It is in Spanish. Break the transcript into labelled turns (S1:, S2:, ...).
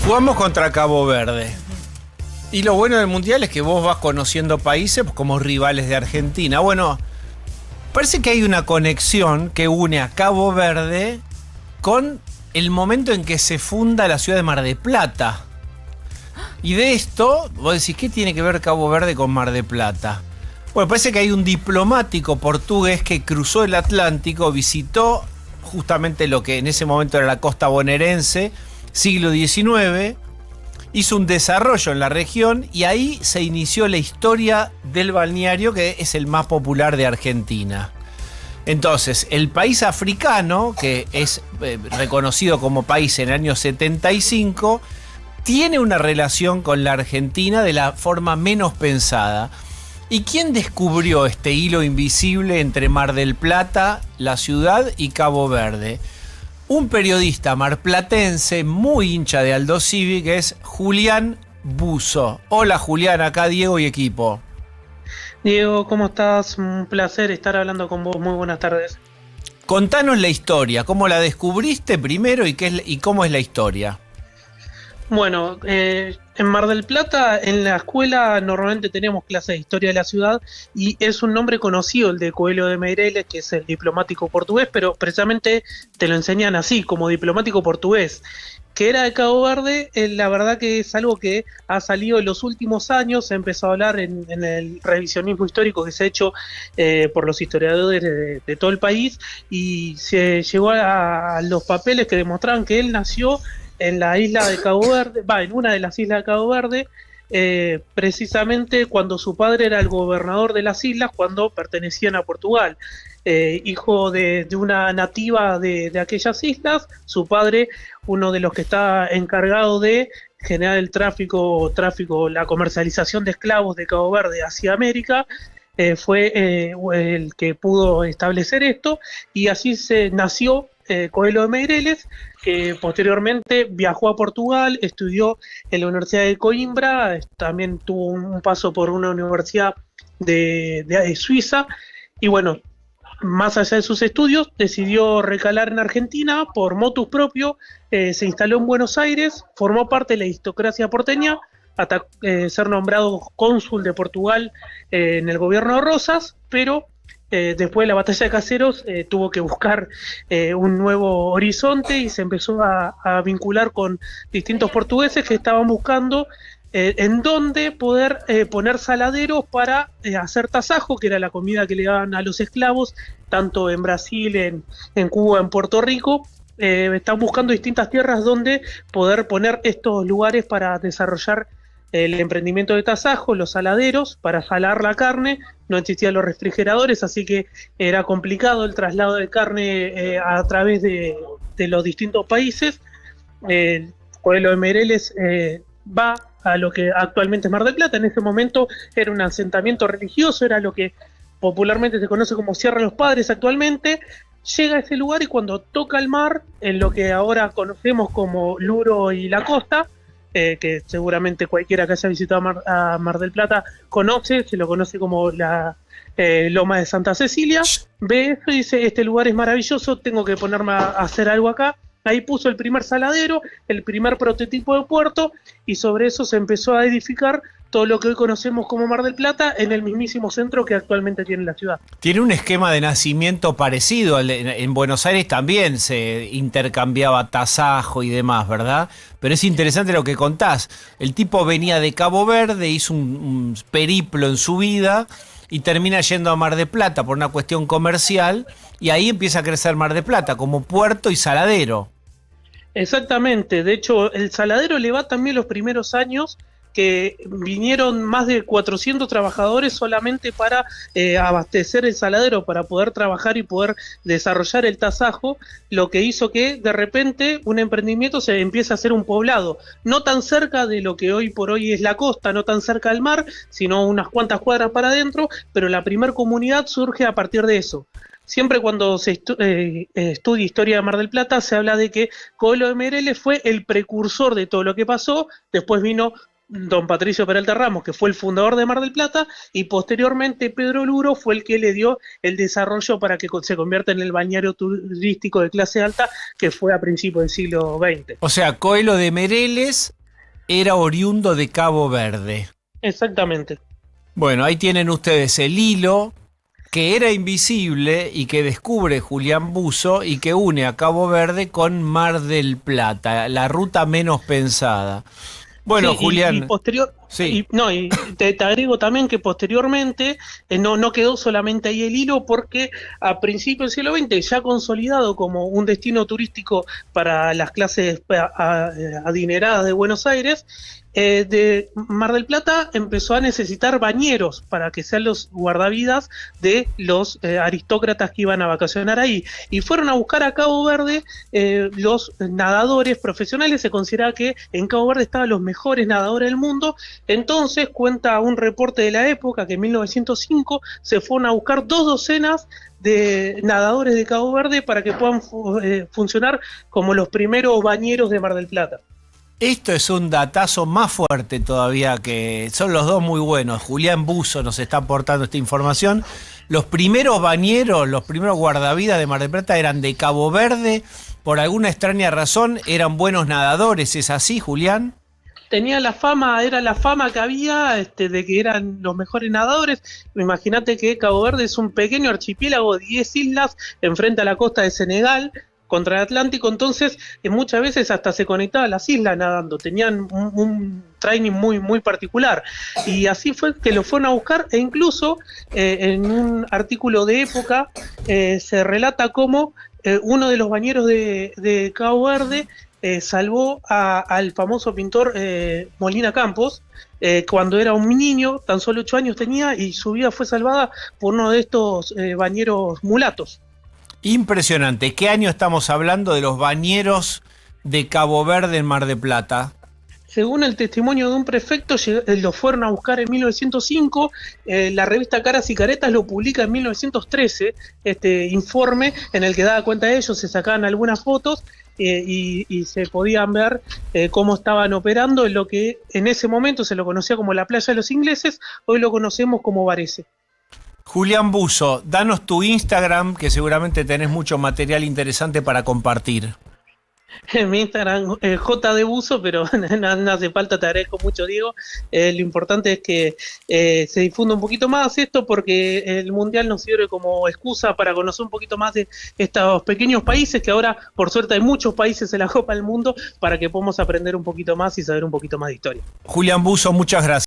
S1: Jugamos contra Cabo Verde. Y lo bueno del Mundial es que vos vas conociendo países como rivales de Argentina. Bueno, parece que hay una conexión que une a Cabo Verde con el momento en que se funda la ciudad de Mar del Plata. Y de esto, vos decís, ¿qué tiene que ver Cabo Verde con Mar del Plata? Bueno, parece que hay un diplomático portugués que cruzó el Atlántico, visitó justamente lo que en ese momento era la costa bonaerense, siglo XIX, hizo un desarrollo en la región y ahí se inició la historia del balneario, que es el más popular de Argentina. Entonces, el país africano, que es reconocido como país en el año 75, tiene una relación con la Argentina de la forma menos pensada. ¿Y quién descubrió este hilo invisible entre Mar del Plata, la ciudad, y Cabo Verde? Un periodista marplatense muy hincha de Aldo Civi, que es Julián Buzo. Hola Julián, acá Diego y equipo.
S2: Diego, ¿cómo estás? Un placer estar hablando con vos. Muy buenas tardes.
S1: Contanos la historia, ¿cómo la descubriste primero y cómo es la historia?
S2: Bueno, en Mar del Plata, en la escuela normalmente tenemos clases de historia de la ciudad y es un nombre conocido, el de Coelho de Meireles, que es el diplomático portugués, pero precisamente te lo enseñan así, como diplomático portugués. Que era de Cabo Verde, la verdad que es algo que ha salido en los últimos años, se ha empezado a hablar en el revisionismo histórico que se ha hecho por los historiadores de todo el país, y se llegó a los papeles que demostraban que él nació en la isla de Cabo Verde, en una de las islas de Cabo Verde, precisamente cuando su padre era el gobernador de las islas, cuando pertenecían a Portugal. Hijo de una nativa de aquellas islas, su padre, uno de los que está encargado de generar el tráfico, la comercialización de esclavos de Cabo Verde hacia América, fue el que pudo establecer esto, y así se nació Coelho de Meireles, que posteriormente viajó a Portugal, estudió en la Universidad de Coimbra, también tuvo un paso por una universidad de Suiza, y bueno, más allá de sus estudios, decidió recalar en Argentina por motus propio, se instaló en Buenos Aires, formó parte de la aristocracia porteña, hasta ser nombrado cónsul de Portugal en el gobierno de Rosas, pero después de la batalla de Caseros tuvo que buscar un nuevo horizonte y se empezó a vincular con distintos portugueses que estaban buscando en dónde poder poner saladeros para hacer tasajo, que era la comida que le daban a los esclavos, tanto en Brasil, en Cuba, en Puerto Rico. Están buscando distintas tierras donde poder poner estos lugares para desarrollar el emprendimiento de tasajo, los saladeros, para salar la carne. No existían los refrigeradores, así que era complicado el traslado de carne a través de los distintos países. Coelho de Meireles va a lo que actualmente es Mar del Plata. En ese momento era un asentamiento religioso, era lo que popularmente se conoce como Sierra de los Padres actualmente. Llega a ese lugar y cuando toca el mar, en lo que ahora conocemos como Luro y la costa, que seguramente cualquiera que haya visitado a Mar del Plata conoce, se lo conoce como la Loma de Santa Cecilia, ve esto y dice, este lugar es maravilloso, tengo que ponerme a hacer algo acá. Ahí puso el primer saladero, el primer prototipo de puerto, y sobre eso se empezó a edificar todo lo que hoy conocemos como Mar del Plata en el mismísimo centro que actualmente tiene la ciudad.
S1: Tiene un esquema de nacimiento parecido. En Buenos Aires también se intercambiaba tasajo y demás, ¿verdad? Pero es interesante lo que contás. El tipo venía de Cabo Verde, hizo un periplo en su vida y termina yendo a Mar del Plata por una cuestión comercial, y ahí empieza a crecer Mar del Plata como puerto y saladero.
S2: Exactamente, de hecho el saladero le va también los primeros años, que vinieron más de 400 trabajadores solamente para abastecer el saladero, para poder trabajar y poder desarrollar el tasajo, lo que hizo que de repente un emprendimiento se empiece a hacer un poblado, no tan cerca de lo que hoy por hoy es la costa, no tan cerca del mar, sino unas cuantas cuadras para adentro, pero la primer comunidad surge a partir de eso. Siempre cuando se estudia historia de Mar del Plata se habla de que Coelho de Meireles fue el precursor de todo lo que pasó, después vino don Patricio Peralta Ramos, que fue el fundador de Mar del Plata, y posteriormente Pedro Luro fue el que le dio el desarrollo para que se convierta en el balneario turístico de clase alta, que fue a principios del siglo XX.
S1: O sea, Coelho de Meireles era oriundo de Cabo Verde.
S2: Exactamente.
S1: Bueno, ahí tienen ustedes el hilo que era invisible y que descubre Julián Busso y que une a Cabo Verde con Mar del Plata, la ruta menos pensada. Bueno,
S2: Sí,
S1: Julián.
S2: y posterior,
S1: Sí.
S2: y te agrego también que posteriormente no quedó solamente ahí el hilo, porque a principios del siglo XX, ya consolidado como un destino turístico para las clases adineradas de Buenos Aires, de Mar del Plata empezó a necesitar bañeros para que sean los guardavidas de los aristócratas que iban a vacacionar ahí. Y fueron a buscar a Cabo Verde los nadadores profesionales. Se considera que en Cabo Verde estaban los mejores nadadores del mundo. Entonces cuenta un reporte de la época que en 1905 se fueron a buscar 2 docenas de nadadores de Cabo Verde para que puedan funcionar como los primeros bañeros de Mar del Plata.
S1: Esto es un datazo más fuerte todavía, que son los dos muy buenos. Julián Busso nos está aportando esta información. Los primeros bañeros, los primeros guardavidas de Mar del Plata eran de Cabo Verde. Por alguna extraña razón eran buenos nadadores. ¿Es así, Julián?
S2: Tenía la fama, era la fama que había de que eran los mejores nadadores. Imagínate que Cabo Verde es un pequeño archipiélago de 10 islas enfrente a la costa de Senegal, contra el Atlántico. Entonces muchas veces hasta se conectaban a las islas nadando, tenían un training muy, muy particular, y así fue que lo fueron a buscar. E incluso en un artículo de época se relata cómo uno de los bañeros de Cabo Verde salvó al famoso pintor Molina Campos cuando era un niño, tan solo 8 años tenía, y su vida fue salvada por uno de estos bañeros mulatos.
S1: Impresionante. ¿Qué año estamos hablando de los bañeros de Cabo Verde en Mar del Plata?
S2: Según el testimonio de un prefecto, lo fueron a buscar en 1905, la revista Caras y Caretas lo publica en 1913, este informe en el que daba cuenta de ellos, se sacaban algunas fotos y se podían ver cómo estaban operando en lo que en ese momento se lo conocía como la playa de los ingleses, hoy lo conocemos como Varese.
S1: Julián Busso, danos tu Instagram, que seguramente tenés mucho material interesante para compartir.
S2: En mi Instagram JD Busso, pero no hace falta, te agradezco mucho, Diego. Lo importante es que se difunda un poquito más esto, porque el Mundial nos sirve como excusa para conocer un poquito más de estos pequeños países, que ahora por suerte hay muchos países en la Copa del Mundo, para que podamos aprender un poquito más y saber un poquito más de historia.
S1: Julián Busso, muchas gracias.